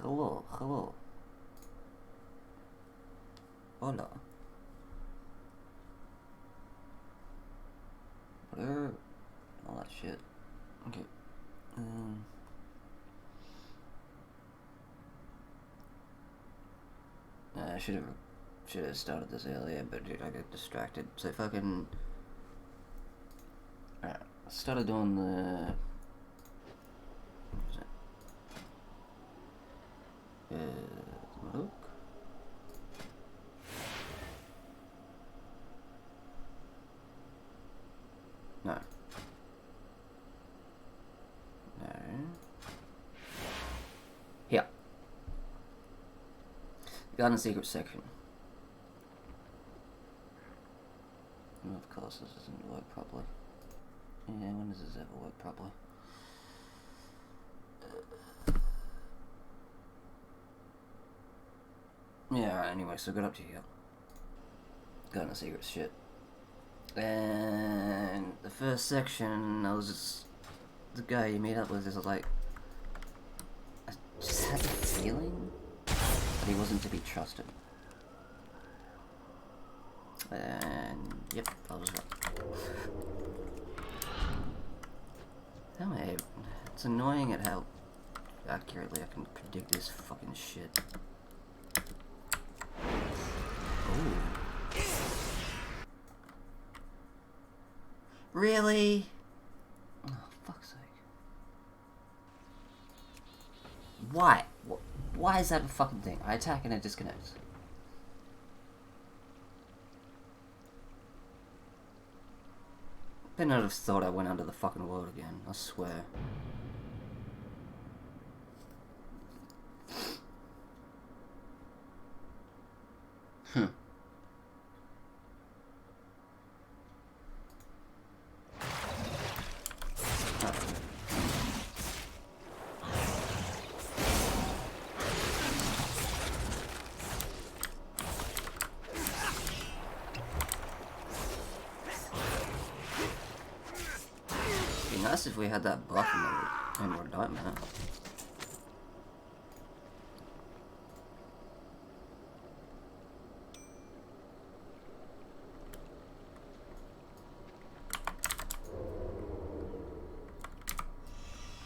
Hello, hello. Hola. Whatever. All that shit. Okay. I should have started this earlier, but dude, I got distracted. So fucking. Alright, I started doing the. What was it? Look. No. No. Here. Garden secret section. Well, of course, this doesn't work properly. Yeah, when does this ever work properly? Yeah, right, anyway, so got up to here. Got a secret shit. And the first section, I was just... The guy you meet up with is like... I just had the feeling that he wasn't to be trusted. And... Yep, I was right. How am I... It's annoying at how accurately I can predict this fucking shit. Ooh. Really? Oh, fuck's sake. Why? Why is that a fucking thing? I attack and it disconnects. I'd not have thought I went under the fucking world again, I swear. Nice if we had that buff in the indictment.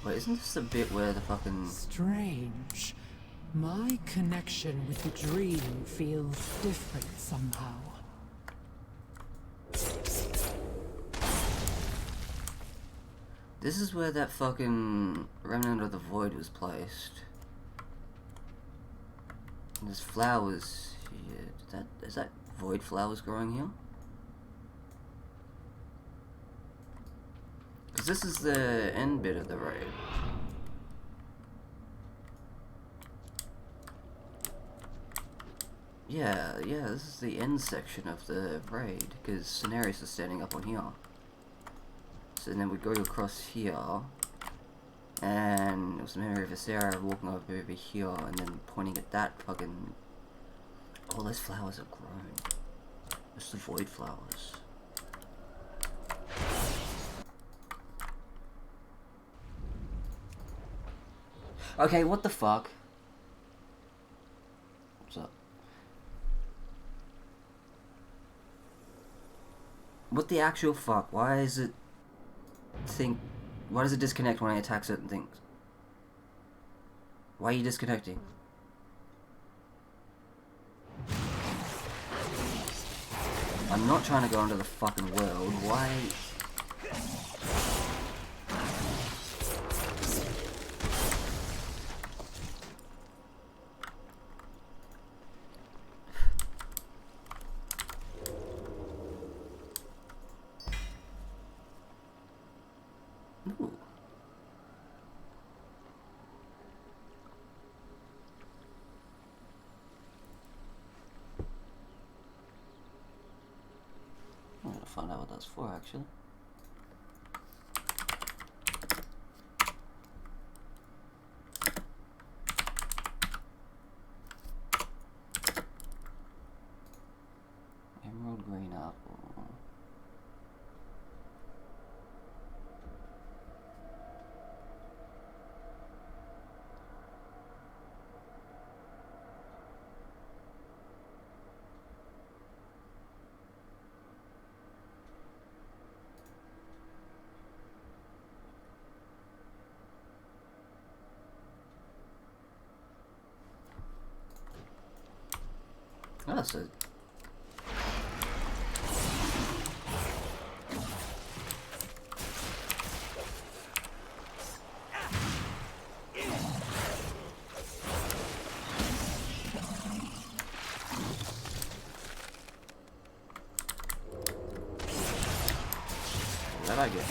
Wait, isn't this the bit where the fucking... Strange. My connection with the dream feels different somehow. This is where that fucking remnant of the void was placed. And there's flowers here. Is that void flowers growing here? Because this is the end bit of the raid. Yeah, this is the end section of the raid. Because Cenarius is standing up on here. And then we go across here, and it was Mary Visera walking over here, and then pointing at that fucking... All those flowers are grown. It's the void flowers. Okay, what the fuck? What's up? What the actual fuck? Why is it... Why does it disconnect when I attack certain things? Why are you disconnecting? I'm not trying to go into the fucking world. Why? Ooh. I'm gonna find out what that's for, actually. Emerald green apple. Oh, so what did I get?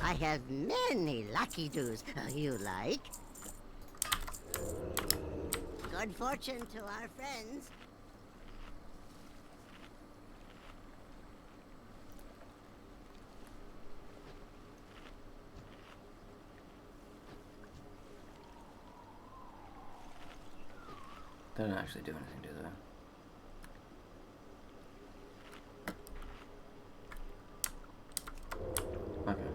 I have many lucky doos. You like? Good fortune to our friends. They don't actually do anything, do they? Okay.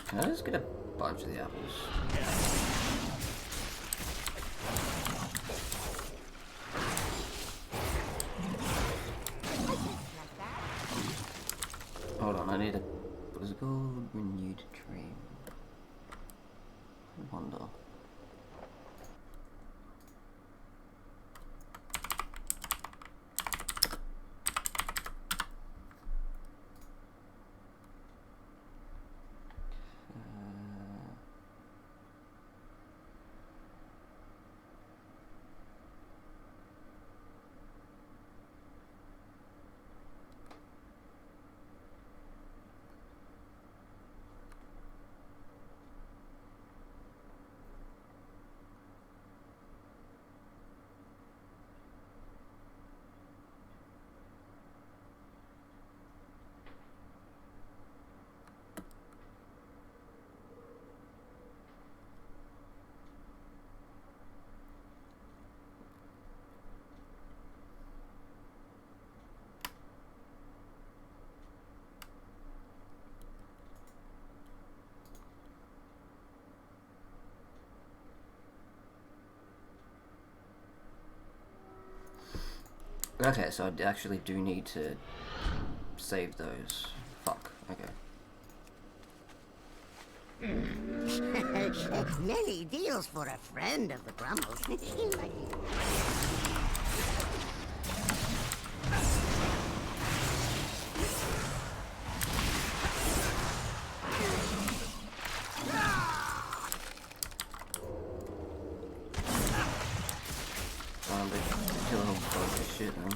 Can I just get a bunch of the apples? Hold on, I need a... what is it called? Renewed dream. I wonder. Okay, so I actually do need to save those. Fuck, okay. Many deals for a friend of the Grumbles. They kill a whole bunch of shit then.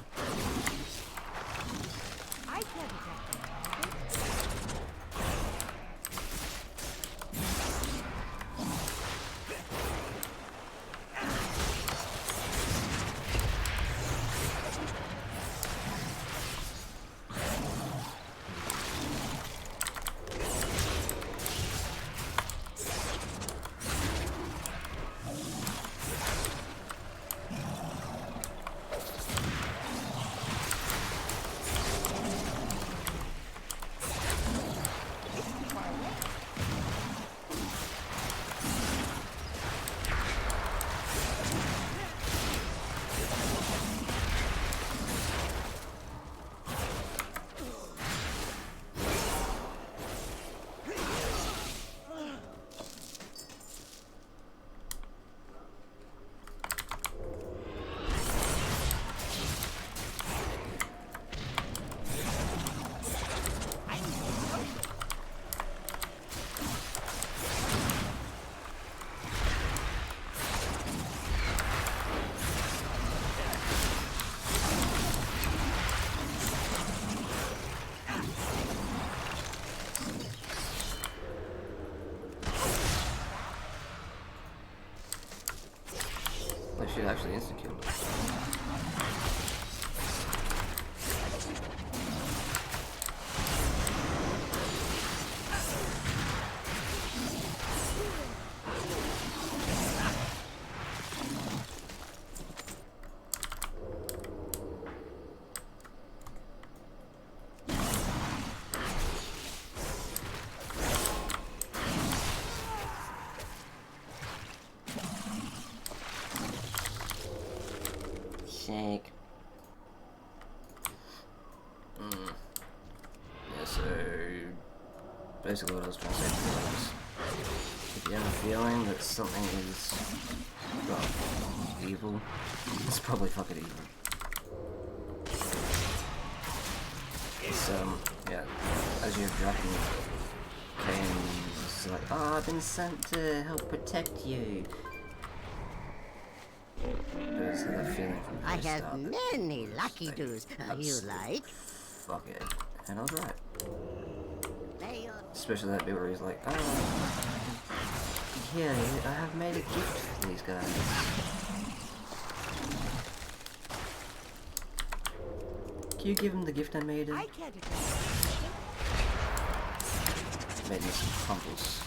shit actually insta-killed it. Shake. Yeah, so basically what I was trying to say was, if you have a feeling that something is, well, evil, it's probably fucking evil. It's, yeah, as you're dropping Kane's it's like, oh, I've been sent to help protect you. There's that feeling from the I very have start that many was lucky like, do's. You like? fuck it. And I was right. May your Especially that bit where he's like, oh, here, I have made a gift for these guys. Can you give him the gift I made him? I can't Made me some crumbles.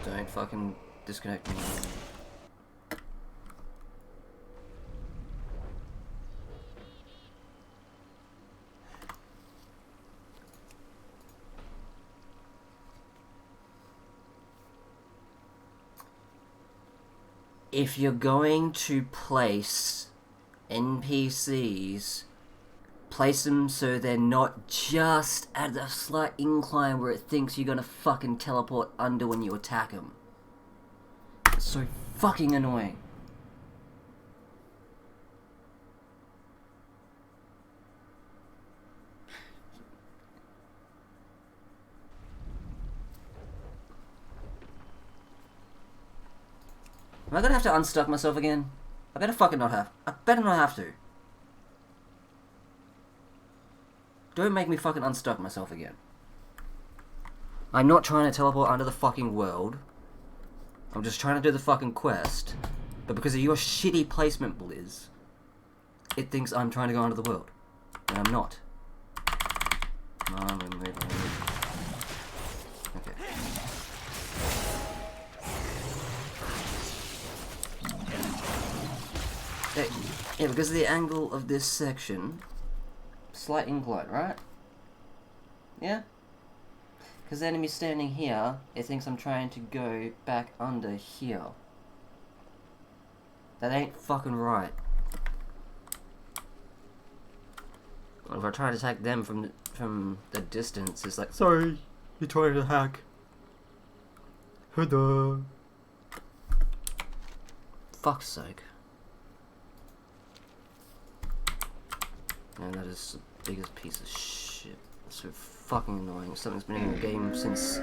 Don't fucking disconnect me. If you're going to place NPCs, place them so they're not just at a slight incline where it thinks you're gonna fucking teleport under when you attack them. It's so fucking annoying. Am I gonna have to unstuck myself again? I better fucking not have. I better not have to. Don't make me fucking unstuck myself again. I'm not trying to teleport under the fucking world. I'm just trying to do the fucking quest. But because of your shitty placement, Blizz, it thinks I'm trying to go under the world. And I'm not. No, I'm gonna move on. Okay. Yeah, because of the angle of this section, slight incline, right? Yeah? Because the enemy's standing here, it thinks I'm trying to go back under here. That ain't fucking right. If I try to attack them from the distance, it's like, sorry, you're trying to hack. Huda. Fuck's sake. Man, that is the biggest piece of shit. It's so fucking annoying. Something's been in the game since...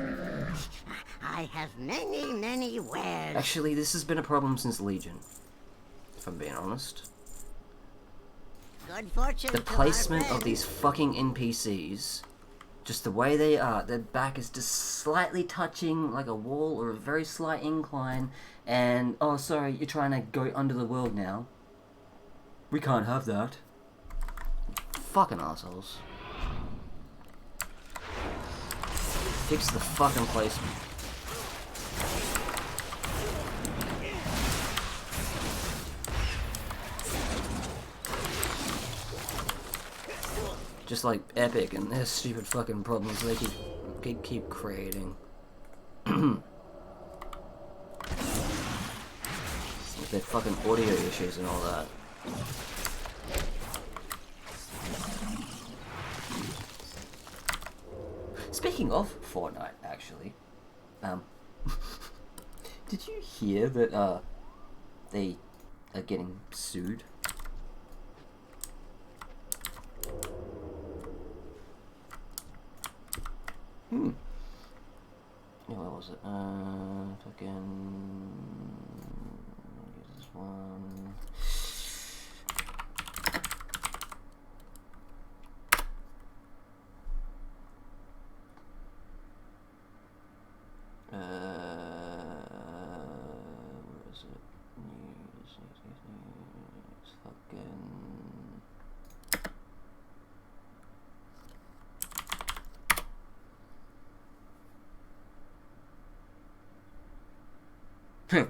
I have many, many wares. Actually, this has been a problem since Legion. If I'm being honest. Good fortune The to our placement of friends. these fucking NPCs, just the way they are, their back is just slightly touching like a wall or a very slight incline, and, oh sorry, you're trying to go under the world now. We can't have that. Fucking assholes. Fix the fucking placement. Just like Epic and their stupid fucking problems they keep creating. With their fucking audio issues and all that. Speaking of Fortnite, actually, did you hear that they are getting sued? Yeah, what was it? Fucking... This one... Fucking.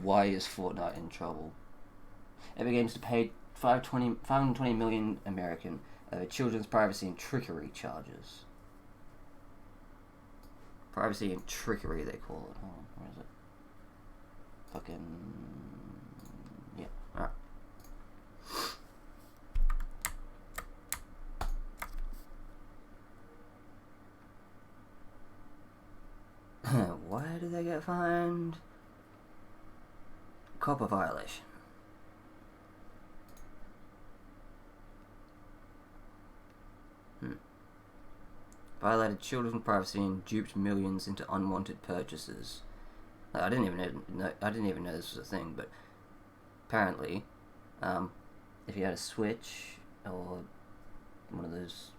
Why is Fortnite in trouble? Epic Games to pay 520 million American over children's privacy and trickery charges. Privacy and trickery, they call it. Hold on, where is it? Fucking. Yeah, alright. Why did they get fined? COPPA violation. Violated children's privacy and duped millions into unwanted purchases. I didn't even know this was a thing, but apparently, if you had a Switch or one of those,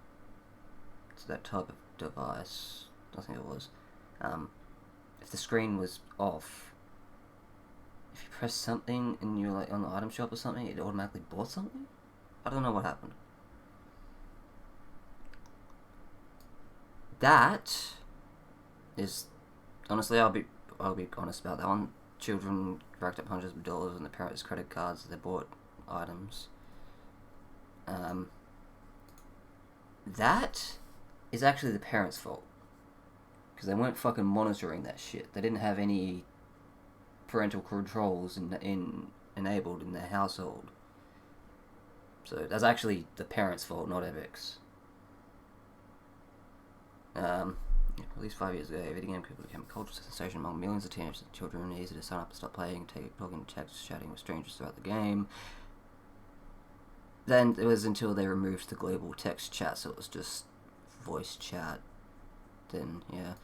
it's that type of device, I think it was, if the screen was off, if you press something and you're like on the item shop or something, it automatically bought something. I don't know what happened. That is, honestly, I'll be honest about that one. Children racked up hundreds of dollars on their parents' credit cards as they bought items. That is actually the parents' fault, because they weren't fucking monitoring that shit. They didn't have any parental controls enabled in their household. So that's actually the parents' fault, not Epic's. At least 5 years ago, video game became a cultural sensation among millions of teenagers and children, easy to sign up and start playing, talking, text, chatting with strangers throughout the game. Then it was until they removed the global text chat, so it was just voice chat. Then, yeah.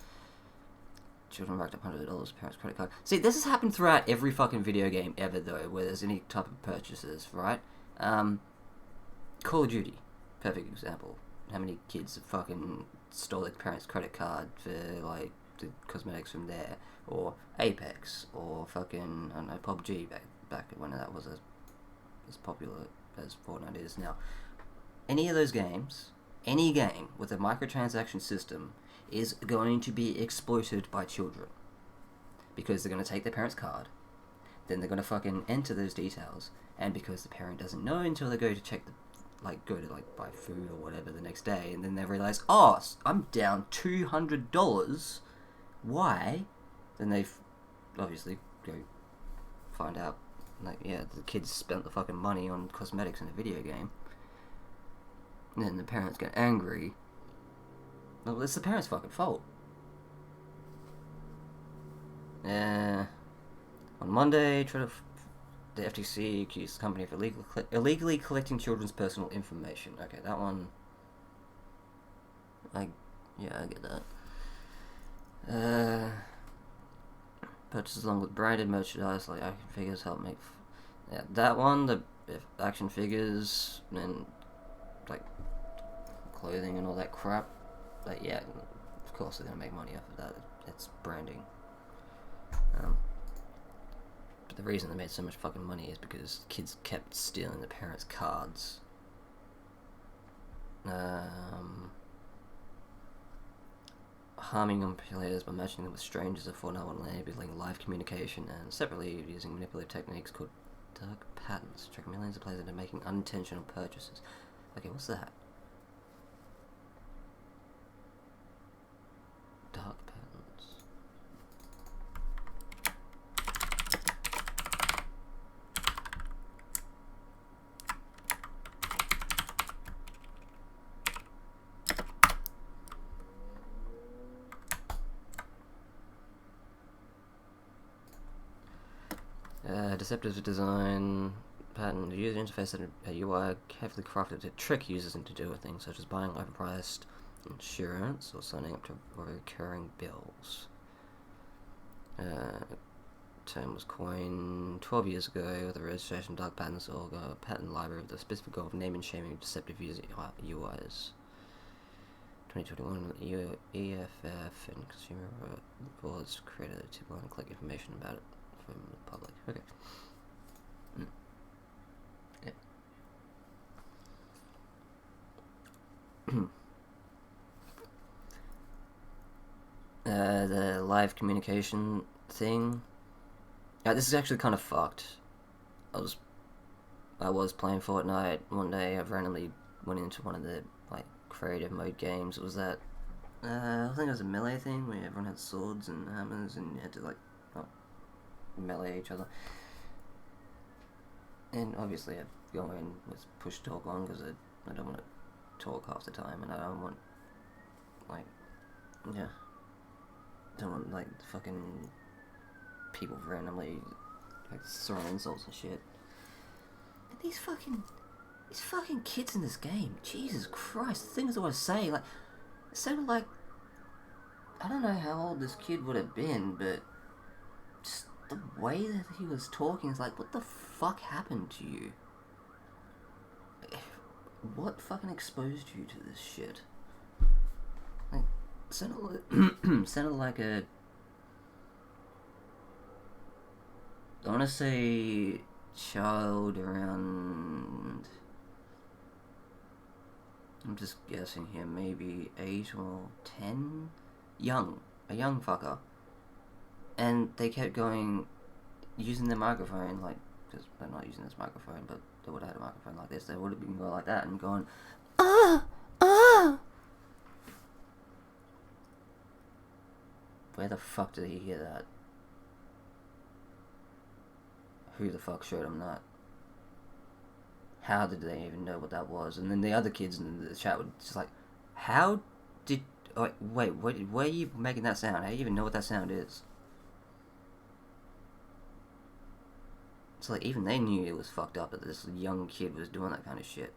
Children racked up $100, parents' credit card. See, this has happened throughout every fucking video game ever, though, where there's any type of purchases, right? Call of Duty, perfect example. How many kids have fucking stole their parents' credit card for, like, the cosmetics from there? Or Apex, or fucking, I don't know, PUBG, back when that was as popular as Fortnite is now. Any of those games, any game with a microtransaction system is going to be exploited by children. Because they're going to take their parent's card, then they're going to fucking enter those details, and because the parent doesn't know until they go to check the, go to buy food or whatever the next day, and then they realize, oh, I'm down $200. Why? Then they obviously go find out, yeah, the kids spent the fucking money on cosmetics in a video game. And then the parents get angry. Well, it's the parents' fucking fault. On Monday, the FTC accused the company of illegally collecting children's personal information. Okay, that one. I get that. Purchases along with branded merchandise like action figures help make. Yeah, that one. The action figures and clothing and all that crap. Yeah, of course they're gonna make money off of that. It's branding. But the reason they made so much fucking money is because kids kept stealing their parents' cards. Harming on players by matching them with strangers of Fortnite while enabling live communication, and separately using manipulative techniques called dark patterns to trick millions of players into making unintentional purchases. Okay, what's that? Dark patterns. Deceptive design pattern. The user interface and a UI carefully crafted to trick users into doing things such as buying overpriced insurance or signing up to recurring bills. Term was coined 12 years ago with the registration of dark patterns or pattern library with the specific goal of name and shaming of deceptive user UIs. 2021 EFF and consumer reports created a tip line and collect information about it from the public. Okay. live communication thing. Yeah, this is actually kind of fucked. I was playing Fortnite one day. I randomly went into one of the like creative mode games. It was that I think it was a melee thing where everyone had swords and hammers and you had to like melee each other. And obviously I go in with push talk on because I don't want to talk half the time, and I don't want like don't want like fucking people randomly like throwing insults and shit. And these fucking kids in this game, Jesus Christ, the things I want to say, like, it sounded like, I don't know how old this kid would have been, but just the way that he was talking is like, what the fuck happened to you? What fucking exposed you to this shit? Like, sounded like a, I want to say child around, I'm just guessing here, maybe 8 or 10? A young fucker. And they kept going, using the microphone, like, because they're not using this microphone, but they would have had a microphone like this, they would have been going like that and going, Where the fuck did he hear that? Who the fuck showed him that? How did they even know what that was? And then the other kids in the chat were just like, how did... Oh, wait, where are you making that sound? How do you even know what that sound is? So like, even they knew it was fucked up that this young kid was doing that kind of shit.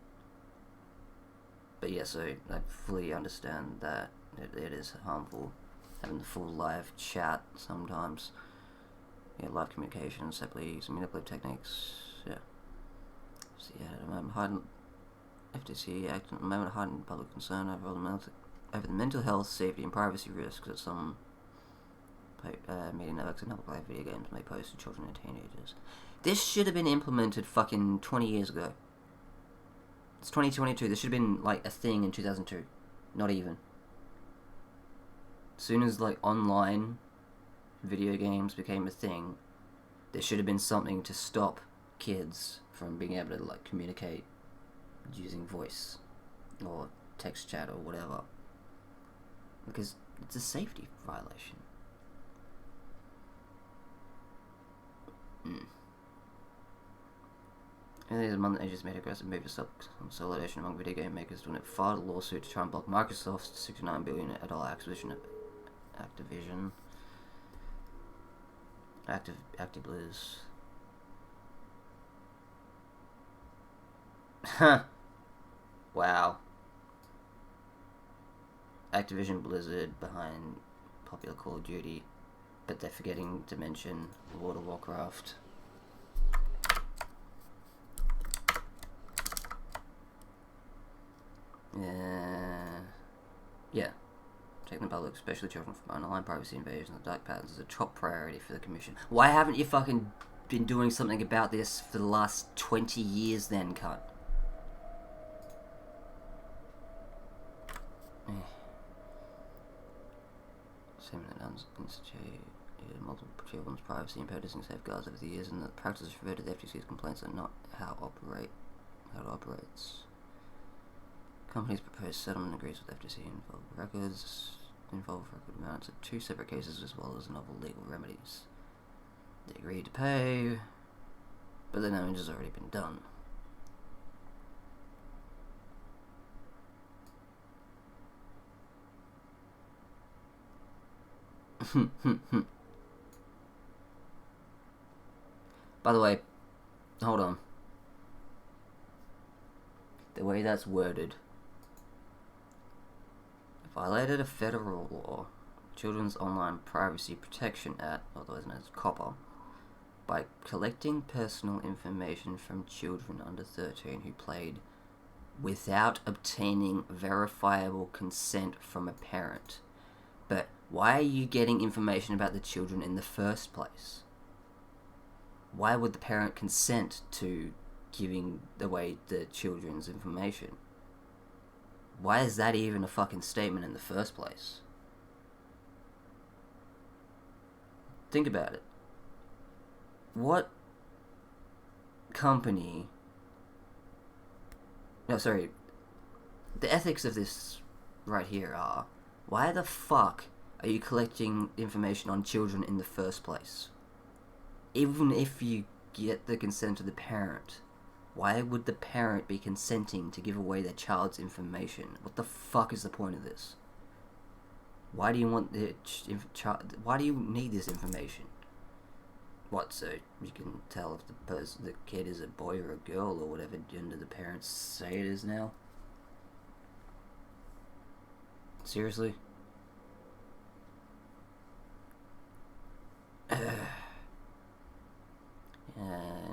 But yeah, so I fully understand that it is harmful. Having the full live chat sometimes. Yeah, live communication, separately, some manipulative techniques, yeah. So yeah, at the moment, heightened FTC act at the moment, heightened public concern over the mental health, safety, and privacy risks that some media networks and public live video games may pose to children and teenagers. This should have been implemented fucking 20 years ago. It's 2022. This should have been like a thing in 2002. Not even. As soon as like online video games became a thing, there should have been something to stop kids from being able to like communicate using voice or text chat or whatever, because it's a safety violation. Earlier this month, they just made aggressive move to stop consolidation among video game makers when it filed a lawsuit to try and block Microsoft's $69 billion acquisition of Activision. ActiBliz. Huh. Wow. Activision Blizzard behind popular Call of Duty, but they're forgetting to mention World of Warcraft. Yeah. Protecting the public, especially children from online privacy invasions and dark patterns, is a top priority for the Commission. Why haven't you fucking been doing something about this for the last 20 years then, cunt? Assuming that instituted multiple children's privacy and practicing safeguards over the years, and the practices referred to the FTC's complaints are not how it operates. Company's proposed settlement agrees with FTC involve record amounts of 2 separate cases as well as novel legal remedies. They agreed to pay, but the damage has already been done. By the way, hold on. The way that's worded violated a federal law, Children's Online Privacy Protection Act, otherwise known as COPPA, by collecting personal information from children under 13 who played without obtaining verifiable consent from a parent. But why are you getting information about the children in the first place? Why would the parent consent to giving away the children's information? Why is that even a fucking statement in the first place? think about it. What company... No, sorry. The ethics of this right here are, why the fuck are you collecting information on children in the first place? Even if you get the consent of the parent, why would the parent be consenting to give away their child's information? What the fuck is the point of this? Why do you want the why do you need this information? What, so you can tell if the kid is a boy or a girl or whatever gender the parents say it is now? Seriously? In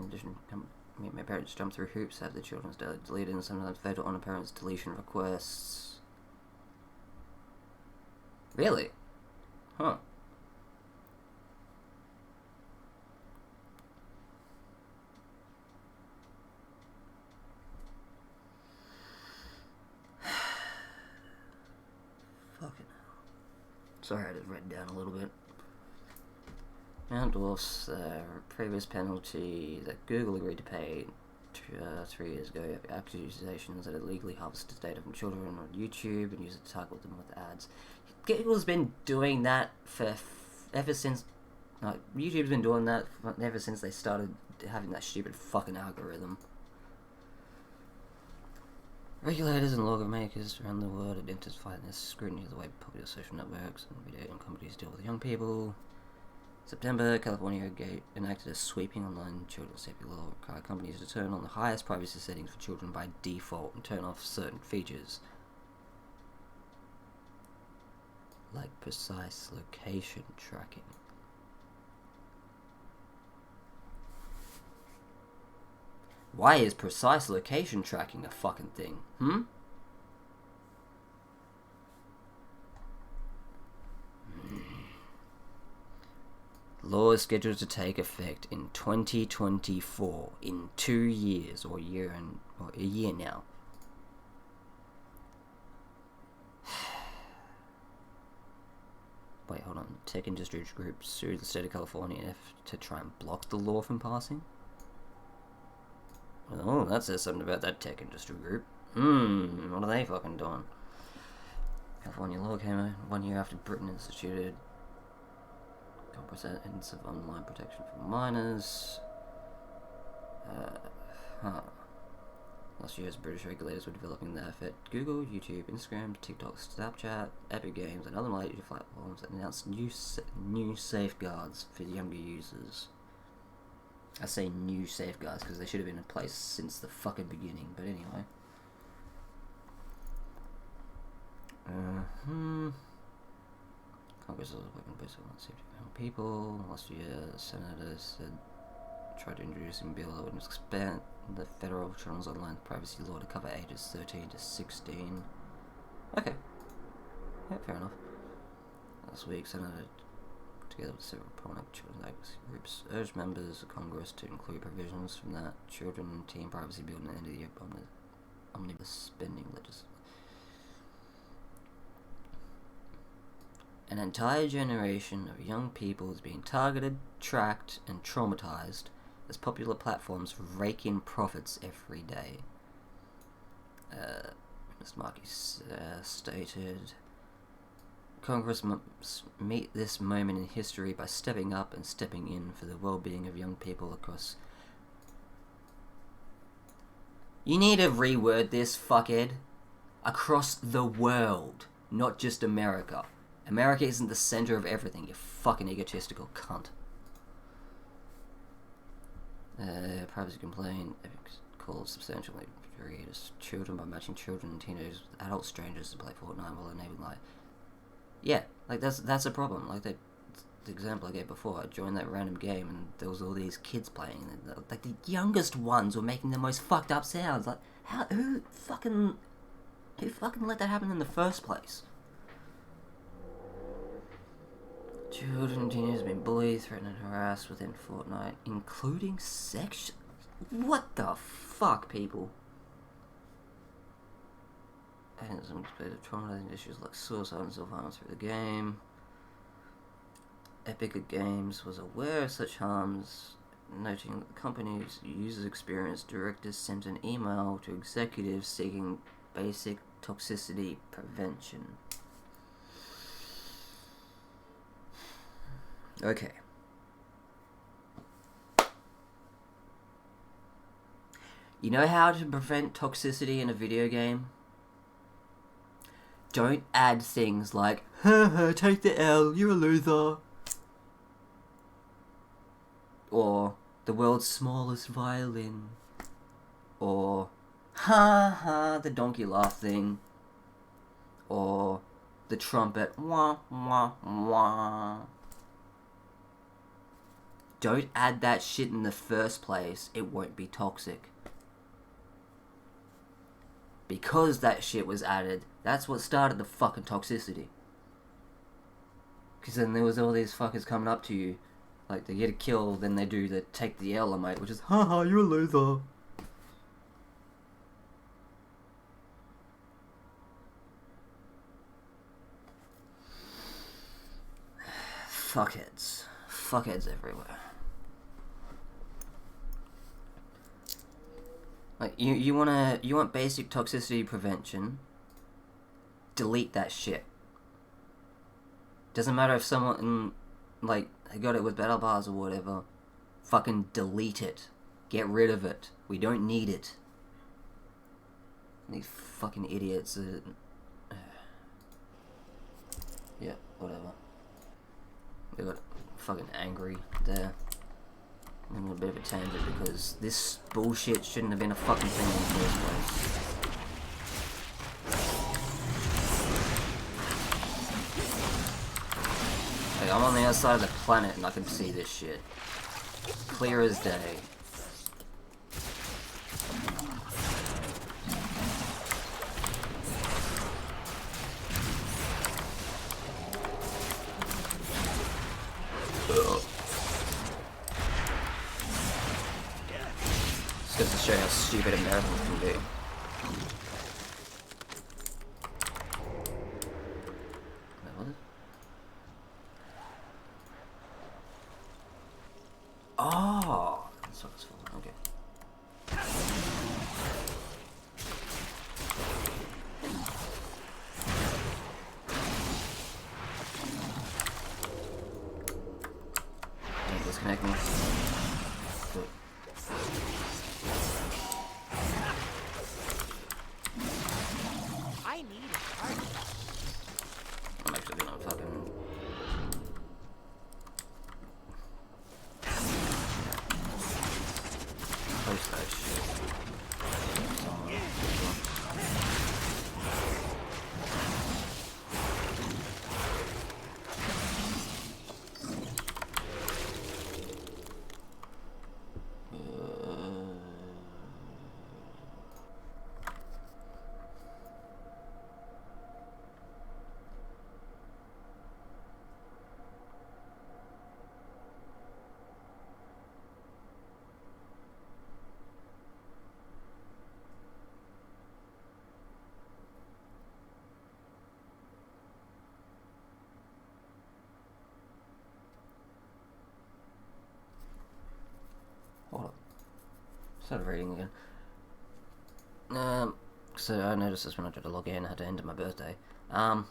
addition, my parents jump through hoops, have their children's data deleted, and sometimes fail on a parent's deletion requests. Really? Huh. Fucking hell. Sorry, I just read down a little bit. Mount Dwarf's previous penalty that Google agreed to pay 3 years ago after accusations that it illegally harvested data from children on YouTube and used it to target them with ads. Google's been doing that for ever since... No, YouTube's been doing that ever since they started having that stupid fucking algorithm. Regulators and lawmakers around the world have intensified their scrutiny of the way popular social networks and video game companies deal with young people. September, California enacted a sweeping online children's safety law requiring companies to turn on the highest privacy settings for children by default and turn off certain features, like precise location tracking. Why is precise location tracking a fucking thing? Law is scheduled to take effect in 2024, in 2 years, or a year now. Wait, hold on. Tech industry groups sued the state of California to try and block the law from passing? Oh, that says something about that tech industry group. What are they fucking doing? California law came out 1 year after Britain instituted comprehensive online protection for minors. Last year's British regulators were developing their effort. Google, YouTube, Instagram, TikTok, Snapchat, Epic Games, and other major platforms announced new safeguards for younger users. I say new safeguards because they should have been in place since the fucking beginning, but anyway. Congress is working based on safety for young people. Last year, senators tried to introduce a bill that would expand the federal children's online privacy law to cover ages 13 to 16. Okay. Yeah, fair enough. Last week, Senator, together with several prominent children's advocacy groups, urged members of Congress to include provisions from that Children and Teen Privacy Bill in the end of the year omnibus spending legislation. An entire generation of young people is being targeted, tracked, and traumatized as popular platforms rake in profits every day. Mr. Markey stated, Congress must meet this moment in history by stepping up and stepping in for the well-being of young people across... You need to reword this, fuckhead. Across the world, not just America. America isn't the center of everything, you fucking egotistical cunt. Privacy complaint called substantially creators children by matching children and teenagers with adult strangers to play Fortnite while enabling life. Yeah, like that's a problem. Like the example I gave before, I joined that random game and there was all these kids playing, and like the youngest ones were making the most fucked up sounds. Like who fucking let that happen in the first place? Children and teenagers have been bullied, threatened, and harassed within Fortnite, including sex. What the fuck, people? And some expected traumatizing issues like suicide and self-harm through the game. Epic Games was aware of such harms, noting that the company's user experience director sent an email to executives seeking basic toxicity prevention. Okay. You know how to prevent toxicity in a video game? Don't add things like, haha, take the L, you're a loser. Or, the world's smallest violin. Or, ha ha, the donkey laugh thing. Or, the trumpet, wah wah wah. Don't add that shit in the first place, it won't be toxic. Because that shit was added, that's what started the fucking toxicity. Because then there was all these fuckers coming up to you, like they get a kill, then they do the take the L, mate, which is, haha, you're a loser. Fuckheads. Fuckheads everywhere. Like, you want basic toxicity prevention, delete that shit. Doesn't matter if someone, like, they got it with battle bars or whatever, fucking delete it. Get rid of it. We don't need it. These fucking idiots are... yeah, whatever. They got fucking angry there. I'm on a bit of a tangent because this bullshit shouldn't have been a fucking thing in the first place. Like, I'm on the other side of the planet and I can see this shit. Clear as day. Just to show you how stupid Americans can be. Oh, that's what it's for. Okay. Don't disconnect me. Good. I need a partner. I'm actually gonna fucking... post that shit. Hold up. Started reading again. So I noticed this when I tried to log in, I had to enter my birthday. I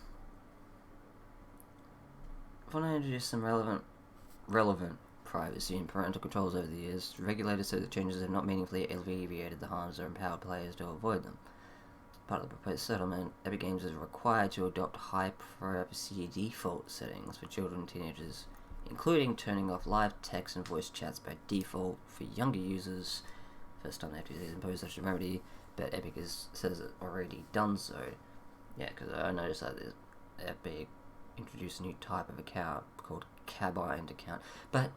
want to introduce some relevant privacy and parental controls over the years. Regulators say that changes have not meaningfully alleviated the harms or empowered players to avoid them. As part of the proposed settlement, Epic Games is required to adopt high privacy default settings for children and teenagers, including turning off live text and voice chats by default for younger users. First time they have to impose such a remedy, but Epic says it's already done so. Yeah, because I noticed that Epic introduced a new type of account called Cabind account. But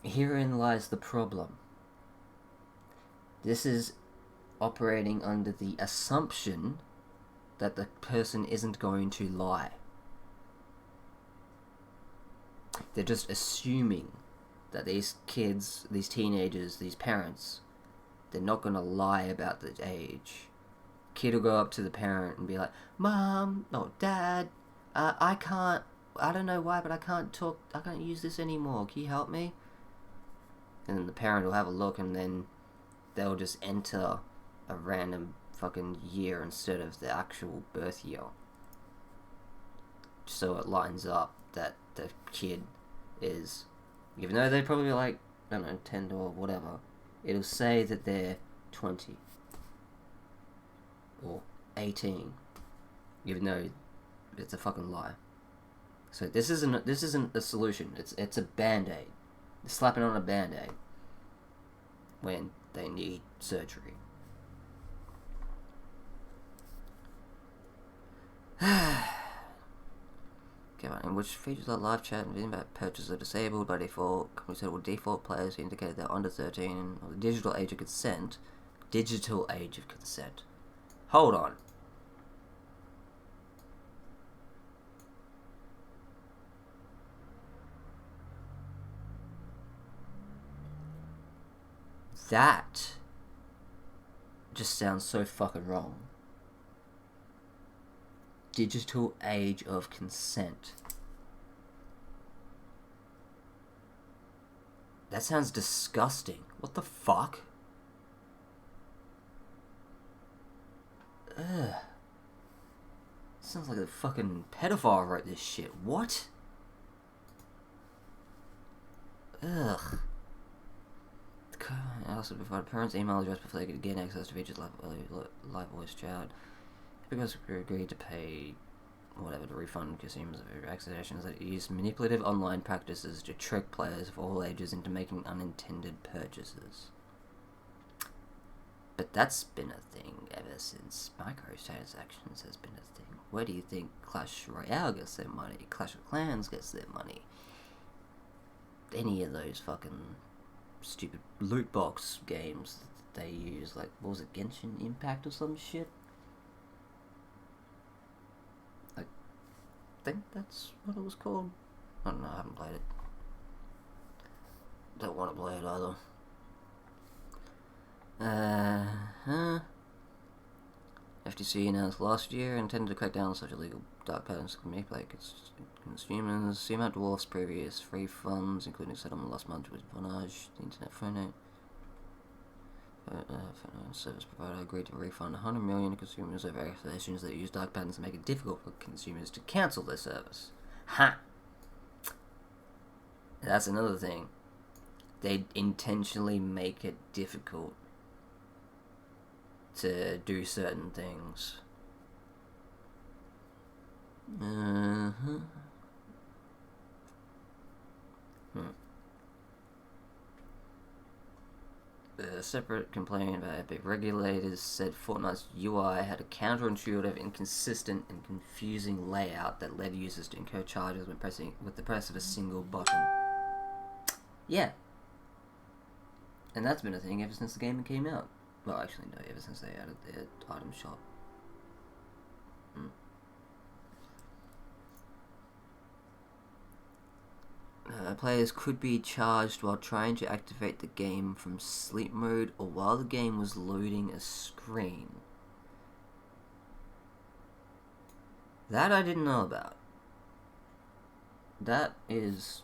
herein lies the problem. This is operating under the assumption that the person isn't going to lie. They're just assuming that these kids, these teenagers, these parents, they're not going to lie about the age. Kid will go up to the parent and be like, Mom, no, Dad, I can't I don't know why, but I can't talk. I can't use this anymore. Can you help me? And then the parent will have a look, and then they'll just enter a random fucking year instead of the actual birth year. So it lines up that the kid is, even though they're probably like, I don't know, 10 or whatever, it'll say that they're 20 or 18, even though it's a fucking lie. So this isn't a solution. It's a band-aid. They're slapping on a band-aid when they need surgery. Okay, in which features like live chat and video about purchase are disabled by default. Company said will default players who indicate they're under 13 or the digital age of consent. Digital age of consent. Hold on. That just sounds so fucking wrong. Digital age of consent. That sounds disgusting. What the fuck? Ugh. Sounds like a fucking pedophile wrote this shit. What? Ugh. I also provide parents' email address before they could gain access to features live voice chat. Because we agreed to pay whatever to refund consumers of accusations that use manipulative online practices to trick players of all ages into making unintended purchases. But that's been a thing ever since microtransactions has been a thing. Where do you think Clash Royale gets their money? Clash of Clans gets their money? Any of those fucking stupid loot box games that they use, like, what was it, Genshin Impact or some shit? I think that's what it was called. I don't know, I haven't played it. Don't want to play it either. FTC announced last year intended to crack down on such illegal dark patterns that manipulate consumers. The amount dwarfs previous refunds, including settlement last month with Vonage, the internet phone service provider agreed to refund 100 million to consumers over accusations that use dark patterns to make it difficult for consumers to cancel their service. Ha! That's another thing. They intentionally make it difficult to do certain things. A separate complaint about Epic regulators said Fortnite's UI had a counterintuitive, inconsistent, and confusing layout that led users to incur charges when pressing with the press of a single button. Yeah. And that's been a thing ever since the game came out. Well, actually, no, ever since they added their item shop. Players could be charged while trying to activate the game from sleep mode or while the game was loading a screen. That I didn't know about. That is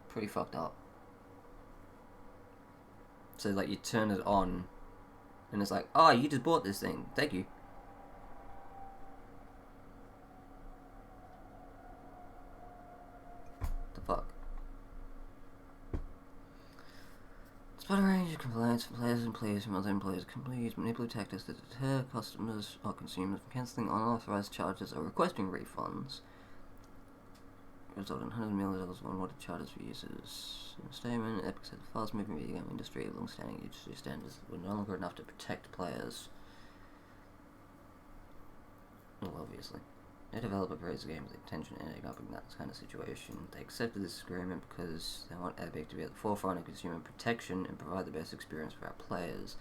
pretty fucked up. So, like, you turn it on, and it's like, oh, you just bought this thing. Thank you. The fuck? Despite a range of complaints from players and employees from other employers, companies manipulate tactics that deter customers or consumers from cancelling unauthorized charges or requesting refunds. Resulted in $100 million on what charges for users. In a statement, Epic said the fast-moving video game industry of long-standing industry standards were no longer enough to protect players. Well, obviously. A developer creates a game with the intention of ending up in that kind of situation. They accepted this agreement because they want Epic to be at the forefront of consumer protection and provide the best experience for our players.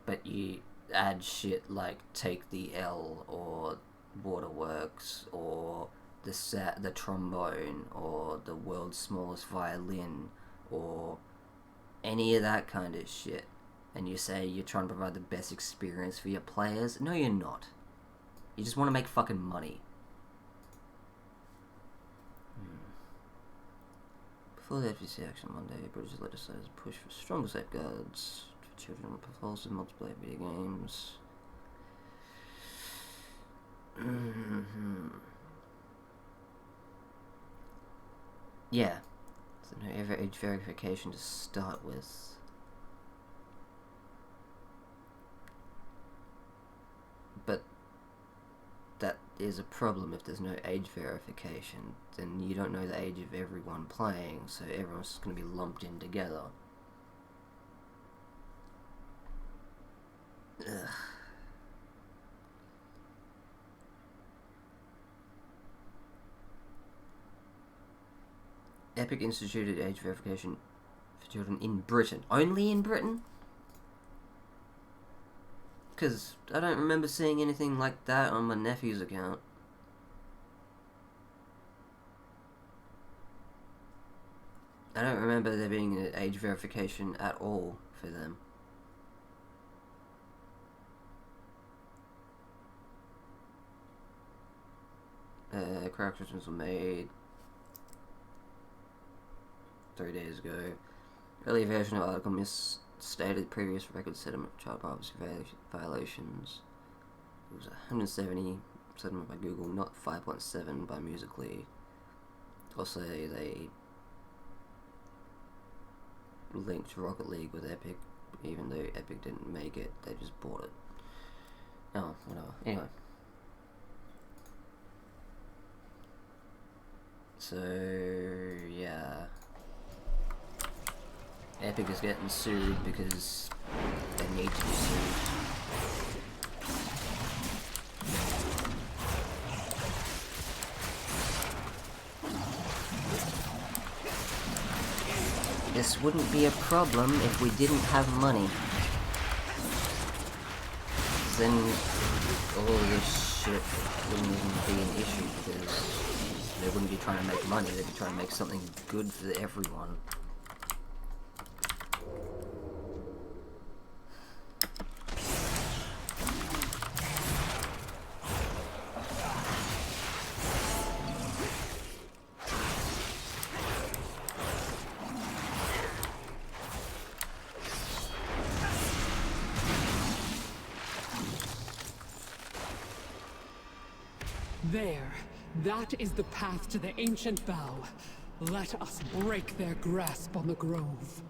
But you add shit like Take the L or Waterworks or the trombone or the world's smallest violin or any of that kind of shit, and you say you're trying to provide the best experience for your players. No, you're not. You just want to make fucking money. For the FTC action Monday, British legislators push for stronger safeguards for children with compulsive multiplayer video games. Yeah, so no age verification to start with. But that is a problem if there's no age verification. Then you don't know the age of everyone playing, so everyone's just going to be lumped in together. Ugh. Epic instituted age verification for children in Britain. Only in Britain? Because I don't remember seeing anything like that on my nephew's account. I don't remember there being an age verification at all for them. Corrections were made 3 days ago. Earlier version of the article misstated previous record settlement of child privacy violations. It was 170 settlement by Google, not 5.7 by Musical.ly. Also, they linked Rocket League with Epic, even though Epic didn't make it, they just bought it. Oh, whatever. Anyway. So, yeah. Epic is getting sued because they need to be sued. This wouldn't be a problem if we didn't have money. Then all this shit wouldn't even be an issue because they wouldn't be trying to make money, they'd be trying to make something good for everyone. There. That is the path to the ancient bow. Let us break their grasp on the grove.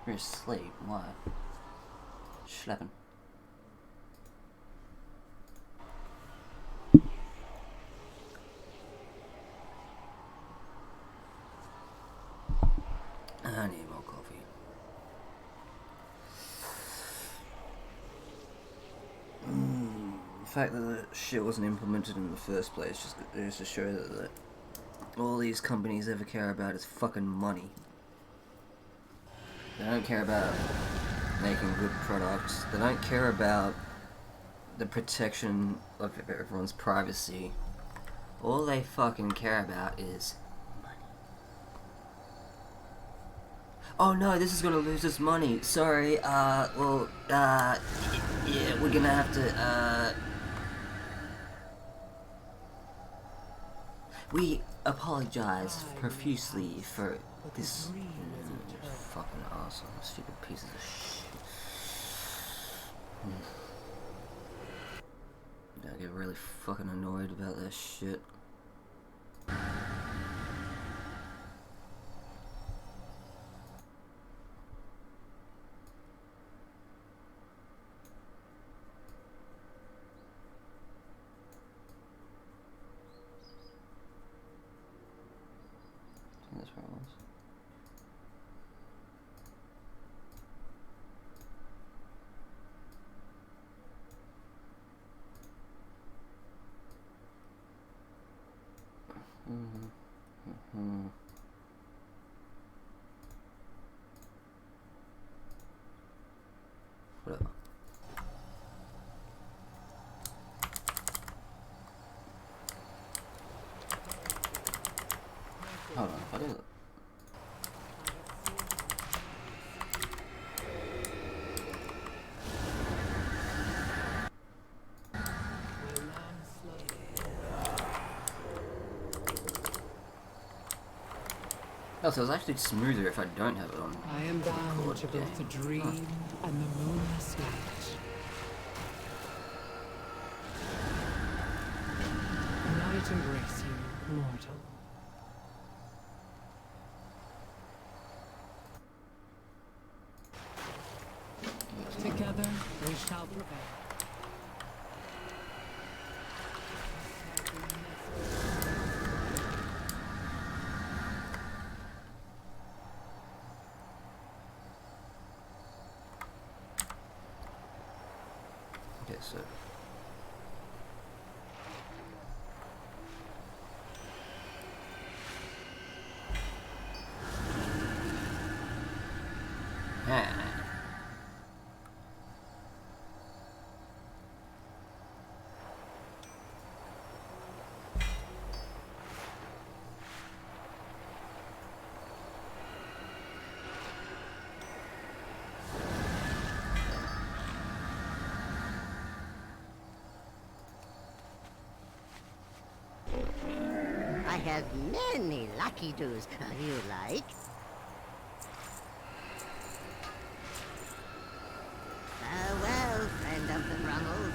You're asleep. Why? Schleppen. I need more coffee. The fact that the shit wasn't implemented in the first place just goes to show that all these companies ever care about is fucking money. They don't care about making good products. They don't care about the protection of everyone's privacy. All they fucking care about is money. Oh no, this is gonna lose us money. Sorry, yeah, we're gonna have to, we apologize profusely for this fucking asshole, stupid pieces of shit. I get really fucking annoyed about that shit. That's where it was. Whatever. Hold on, what is it? Oh, so it's actually smoother if I don't have it on. I am bound to both the dream and the moonless night. Night embrace you, mortal. Together we shall prevail. Okay, so. Yeah. I have many lucky doos. You like? Farewell, friend of the Brummels.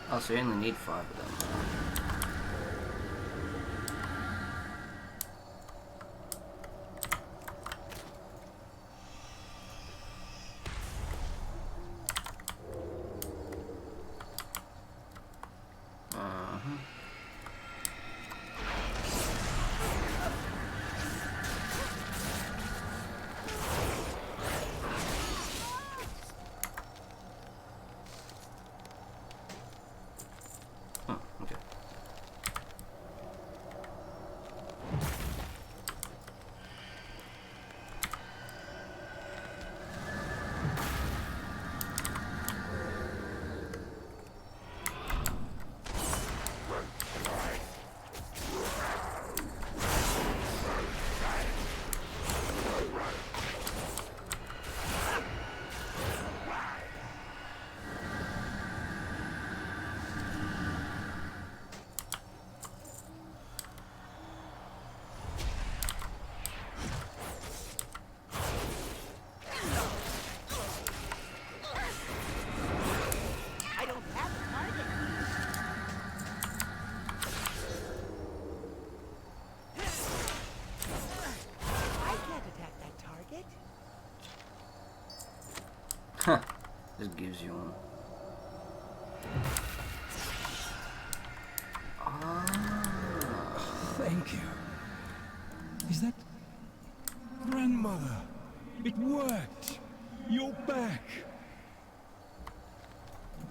Oh, so you only need 5 of them. Oh, okay. Huh. Just gives you one. Thank you. Is that... Grandmother? It worked! You're back!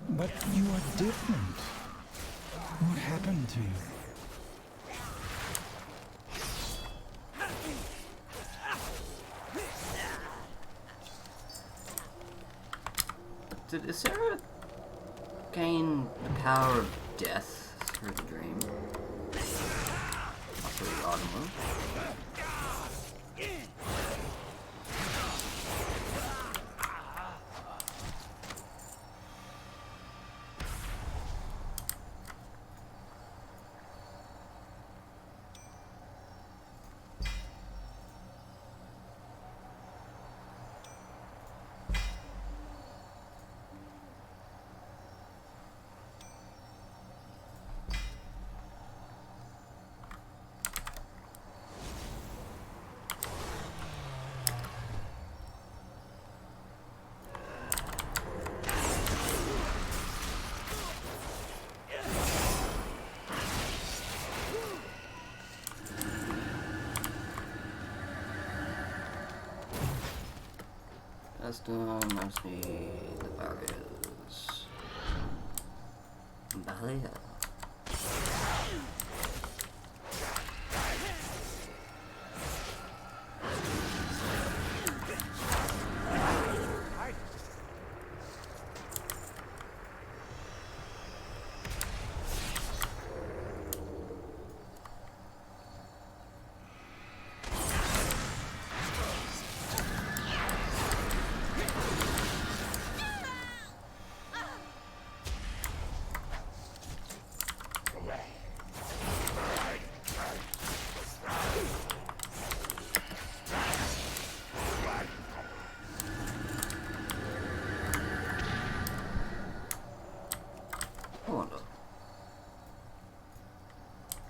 But you are different. What happened to you? Did Sarah gain the power of death through the dream? That's really odd one. that's done. I just need the barriers. Barrier.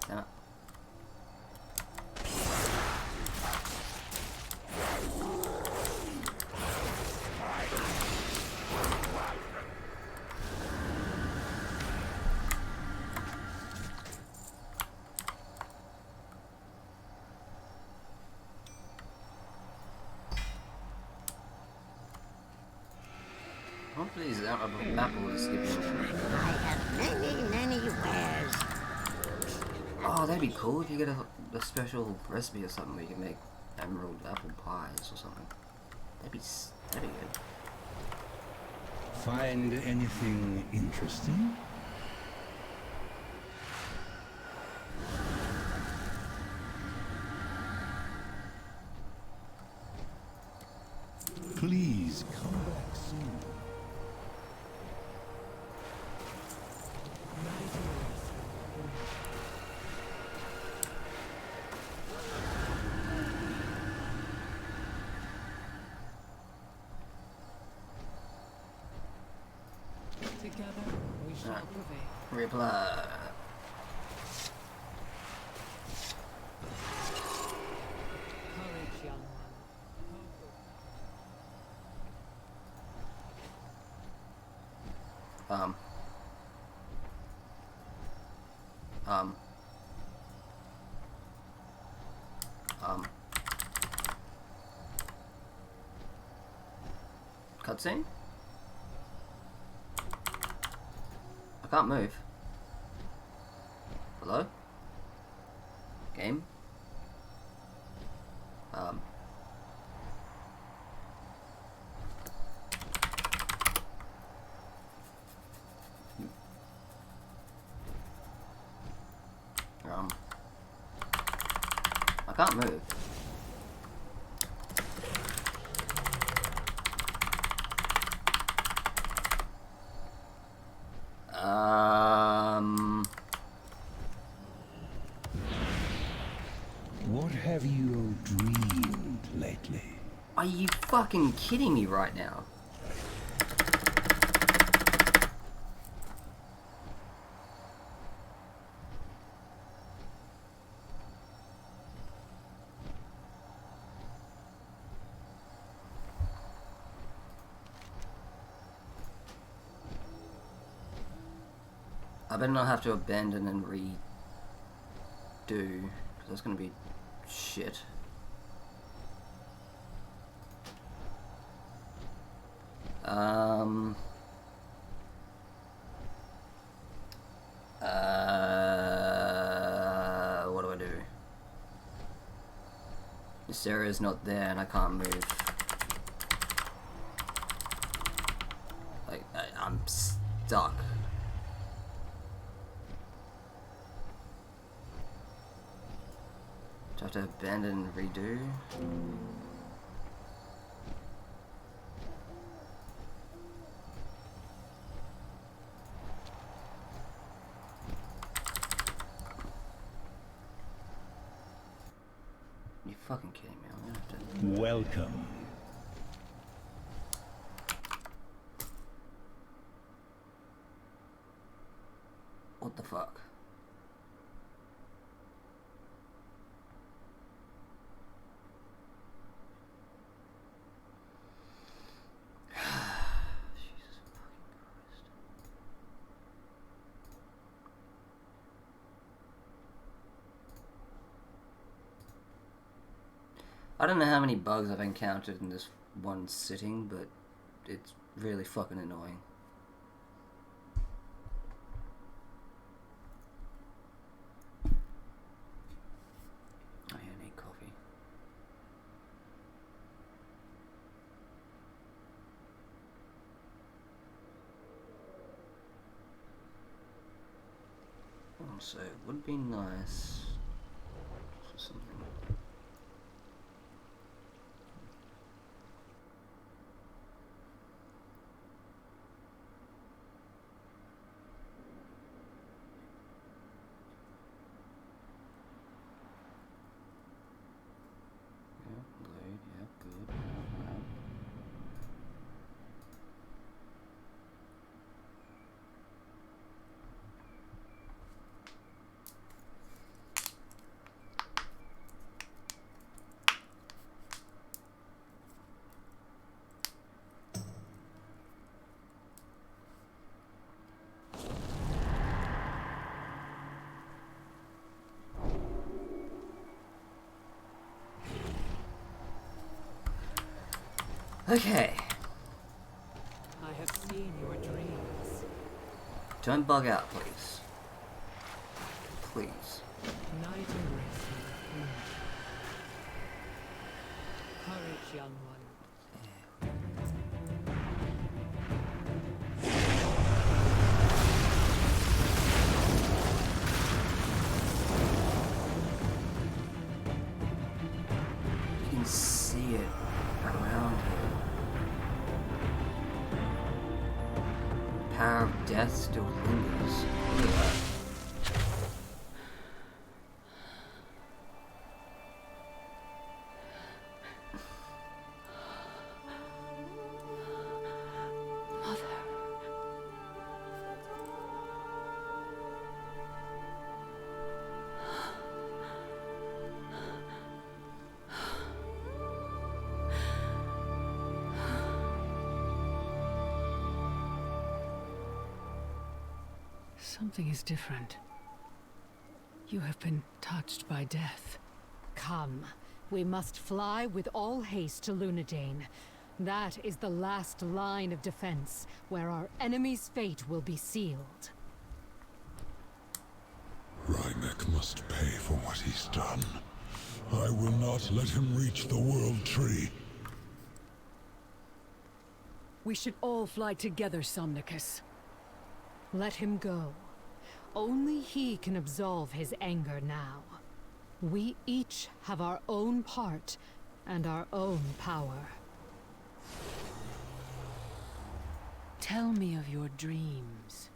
Damn it. Hopefully these apples give me. I have many wares. Oh, that'd be cool if you get a special recipe or something where you can make emerald apple pies or something. That'd be good. Find anything interesting? Please come back soon. Together we shall prevail. Reply. Courage, young one. Cutscene? I can't move. Hello? Game? I can't move. What have you dreamed lately? Are you fucking kidding me right now? I better not have to abandon and redo, because that's gonna be shit. What do I do? This area is not there and I can't move. Like, I'm stuck. Do I have to abandon and redo? You fucking kidding me? I'm gonna have to. Welcome. What the fuck? Jesus fucking Christ. I don't know how many bugs I've encountered in this one sitting, but it's really fucking annoying. Oh yeah, I need coffee. So it would be nice for something. Yeah, load, yeah, good. Alright. Okay. I have seen your dreams. Don't bug out, please. Please. Night embrace you. Courage, young one. You can see it around here. The power of death still lingers. Look at that. Something is different. You have been touched by death. Come, we must fly with all haste to Lunadane. That is the last line of defense, where our enemy's fate will be sealed. Rymek must pay for what he's done. I will not let him reach the World Tree. We should all fly together, Somnicus. Let him go. Only he can absolve his anger now. We each have our own part and our own power. Tell me of your dreams.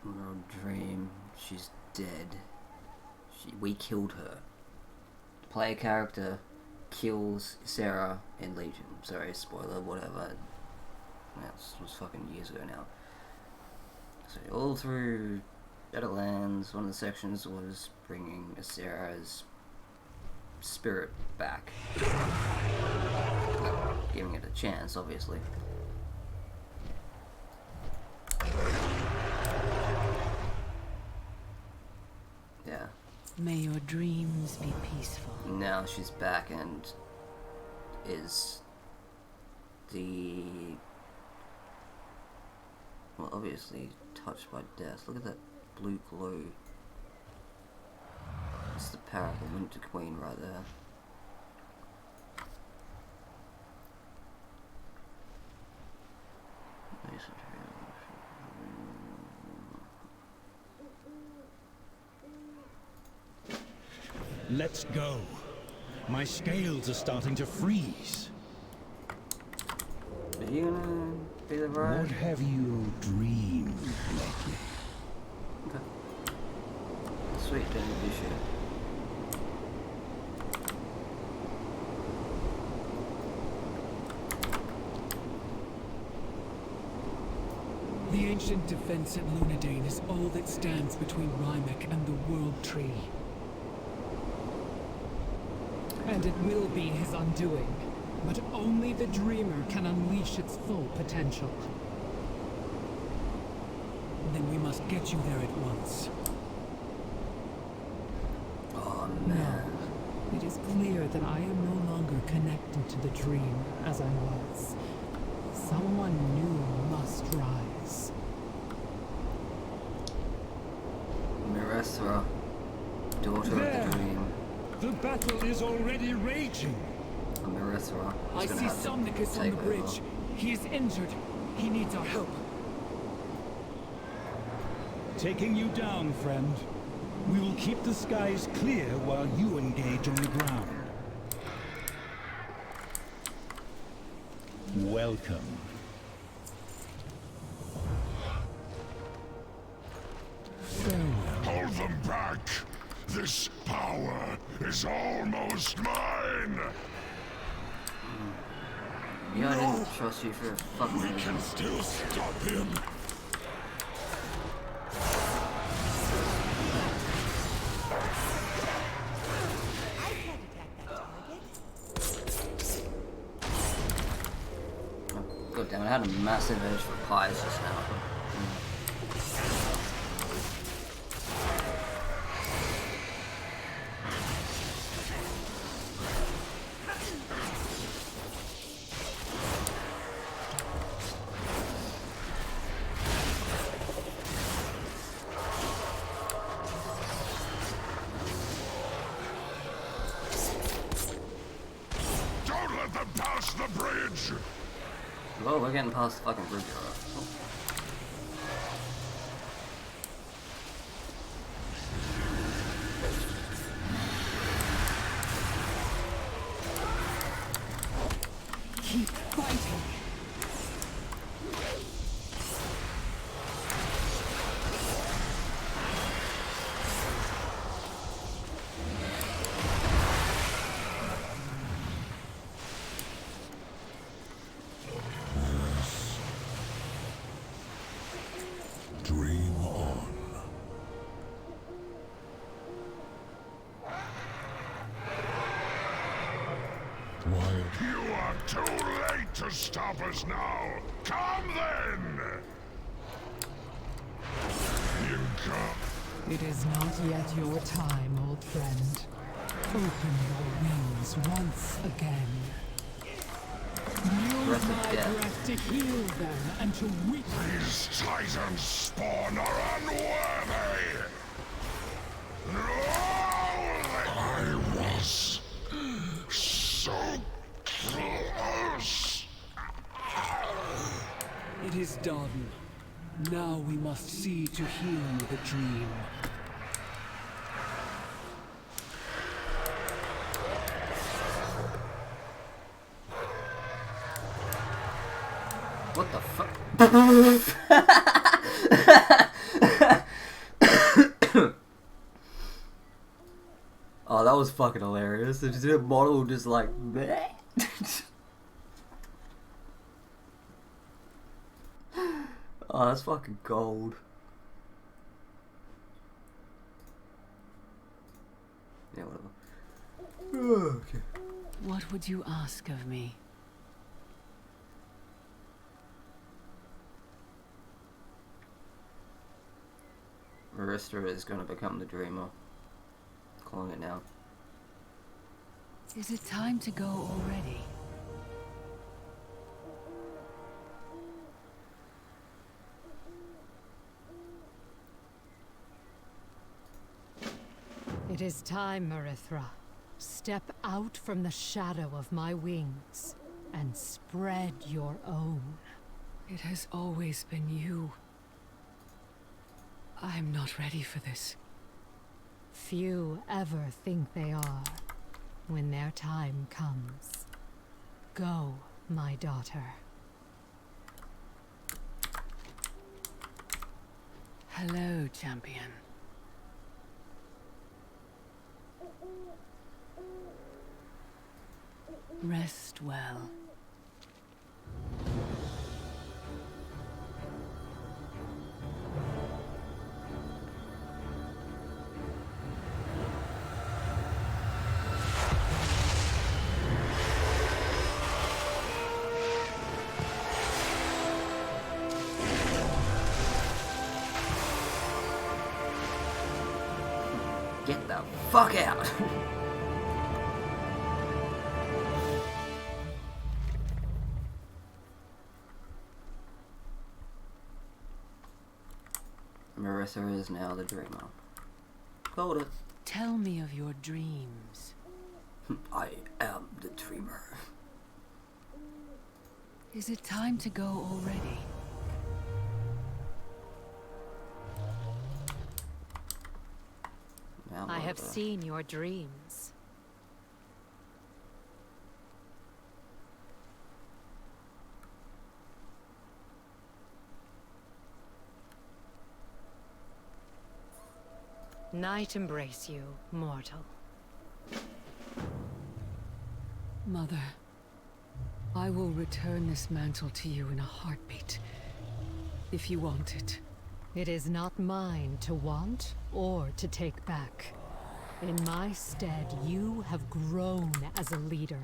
World dream. She's dead. We killed her. Player character kills Sarah in Legion. Sorry, spoiler, whatever. That was fucking years ago now. So all through Shadowlands, one of the sections was bringing Sarah's spirit back. Well, giving it a chance, obviously. Yeah. May your dreams be peaceful. Now she's back and is well, obviously touched by death. Look at that blue glow. It's the power of the Winter Queen right there. Let's go. My scales are starting to freeze. Are you gonna be the bride? What have you dreamed lately? Okay. Sweet, then you should. The ancient defense at Lunadane is all that stands between Rymek and the World Tree. And it will be his undoing. But only the Dreamer can unleash its full potential. Then we must get you there at once. No. It is clear that I am no longer connected to the dream as I was. Someone new must rise. Mirethra, daughter of the dream. The battle is already raging. Mirethra. I see Somnicus on the bridge. He is injured. He needs our help. Taking you down, friend. We will keep the skies clear while you engage on the ground. Welcome. Hold them back! This power is almost mine! Yeah, I didn't trust you for a fucking We reason. can still stop him! God damn it, I had a massive urge for pies just now. Don't let them pass the bridge! Well, we're getting past the fucking bridge, alright. Keep fighting. Dream on. While you are too late to stop us now. Come then! You come. It is not yet your time, old friend. Open your wings once again. Use Breath of my death. breath to heal them and to weaken. These Titan spawn are unworthy! I was so close! It is done. Now we must see to heal the dream. What the fuck? Oh, that was fucking hilarious. Did you see the model just like bleh? Oh, that's fucking gold. Yeah, whatever. Okay. What would you ask of me? Marista is going to become the dreamer. Calling it now. Is it time to go already? It is time, Marithra. Step out from the shadow of my wings and spread your own. It has always been you. I'm not ready for this. Few ever think they are when their time comes. Go, my daughter. Hello, champion. Rest well. Get the fuck out. Marissa is now the dreamer. Called it. Tell me of your dreams. I am the dreamer. Is it time to go already? Now I have whatever. seen your dreams. Night embrace you, mortal. Mother, I will return this mantle to you in a heartbeat, if you want it. It is not mine to want or to take back. In my stead, you have grown as a leader,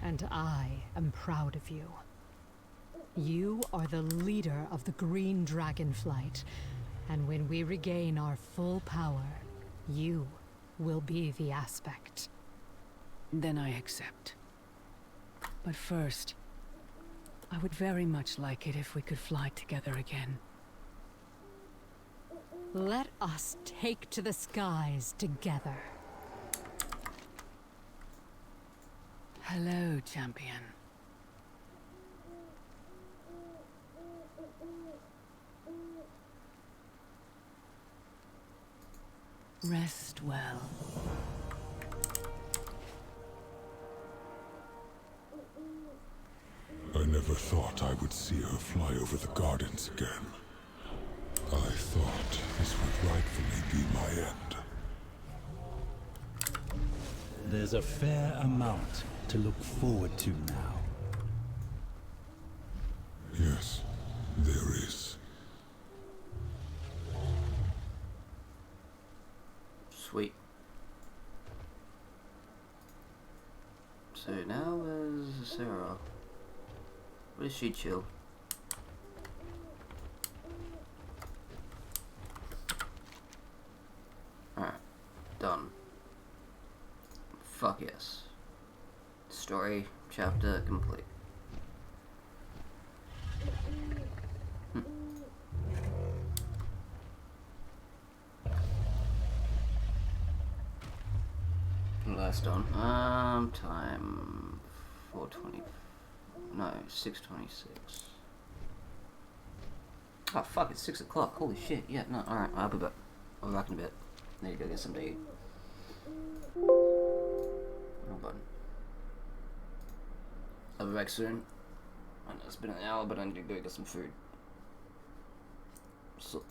and I am proud of you. You are the leader of the Green Dragonflight, and when we regain our full power, you will be the aspect. Then I accept. But first, I would very much like it if we could fly together again. Let us take to the skies together. Hello, champion. Rest well. I never thought I would see her fly over the gardens again. I thought this would rightfully be my end. There's a fair amount to look forward to now. Yes, there is. Sweet. So now is Sarah. Where does she chill? Alright. Done. Fuck yes. Story chapter complete. Last on. Time 4:20. No, 6:26. Oh fuck! It's 6 o'clock. Holy shit! Yeah, no. All right, I'll be back. I'll be back in a bit. Need to go get something to eat. Wrong button. I'll be back soon. I know it's been an hour, but I need to go get some food. So.